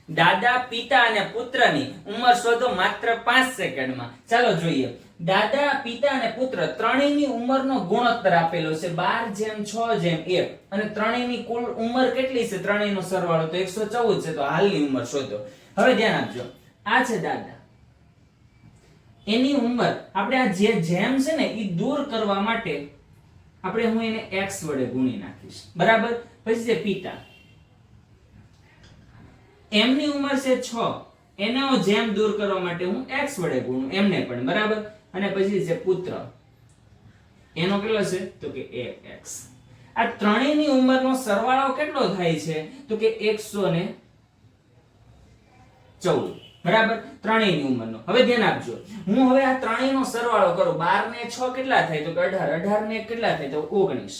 દાદા, પિતા અને પુત્રની ઉંમર શોધો માત્ર 5 સેકન્ડમાં. ચાલો જોઈએ. દાદા, પિતા અને પુત્ર ત્રણેયની ઉંમરનો ગુણોત્તર આપેલો છે 12:6:1 અને ત્રણેયની કુલ ઉંમર કેટલી છે? ત્રણેયનો સરવાળો તો 114 છે. તો હાલની ઉંમર શોધો. હવે ધ્યાન આપજો. આ છે દાદા, એની ઉંમર આપણે આ જે જેમ છે ને એ દૂર કરવા માટે આપણે હું એને x વડે ગુણી નાખીશ. બરાબર. પછી છે પિતા, એમની ઉંમર છે 6, એને હું જેમ દૂર કરવા માટે હું x વડે ગુણું એમને પણ. બરાબર. અને પછી છે પુત્ર, એનો કેટલો છે? તો કે 1x. આ ત્રણેયની ઉંમરનો સરવાળો કેટલો થાય છે? તો કે 114. બરાબર. ત્રણેયની ઉંમરનો. હવે ધ્યાન આપજો. હું હવે આ ત્રણેયનો સરવાળો કરું. 12 ને 6 કેટલા થાય? તો કે 18. 18 ને 1 કેટલા થાય? તો 19.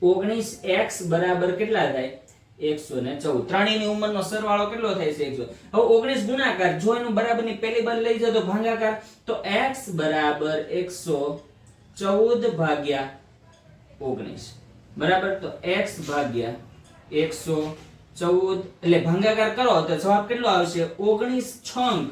19x બરાબર કેટલા થાય? 114. ત્રણેયની ઉંમરનો સરવાળો કેટલો થાય છે? 100. હવે 19 ગુણાકાર, જો એનું બરાબરની પહેલી બાજુ લઈ જાઓ તો ભાગાકાર, તો x બરાબર 114 ભાગ્યા 19. બરાબર. તો x ભાગ્યા 114 એટલે ભાગાકાર કરો તો જવાબ કેટલો આવશે? 19 છંગ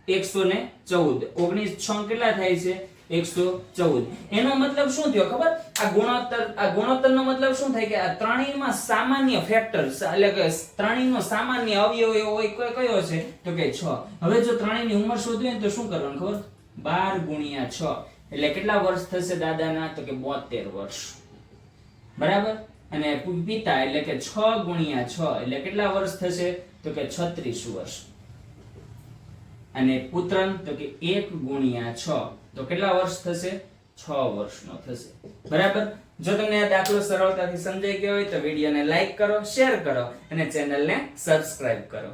114. 19 છંગ કેટલા થાય છે? 114. એનો મતલબ શું થયો ખબર? આ ગુણોત્તરનો મતલબ શું થાય કે આ ત્રણેયમાં સામાન્ય ફેક્ટર એટલે કે ત્રણેયનો સામાન્ય અવયવ હોય કયો છે? તો કે 6. હવે જો ત્રણેયની ઉંમર શોધવી હોય તો શું કરવાનું ખબર? 12 × 6 એટલે કેટલા વર્ષ થશે દાદાના? તો કે 72 વર્ષ. બરાબર. અને પિતા એટલે કે 6 × 6 એટલે કેટલા વર્ષ થશે? તો કે 36 વર્ષ. અને પુત્ર તો કે 1 × 6 તો કેટલા વર્ષ થશે? 6 વર્ષનો થશે. બરાબર. જો તમને આ દાખલો સરળતાથી સમજાઈ ગયો હોય તો વિડીયોને લાઈક કરો, શેર કરો અને ચેનલને સબસ્ક્રાઇબ કરો.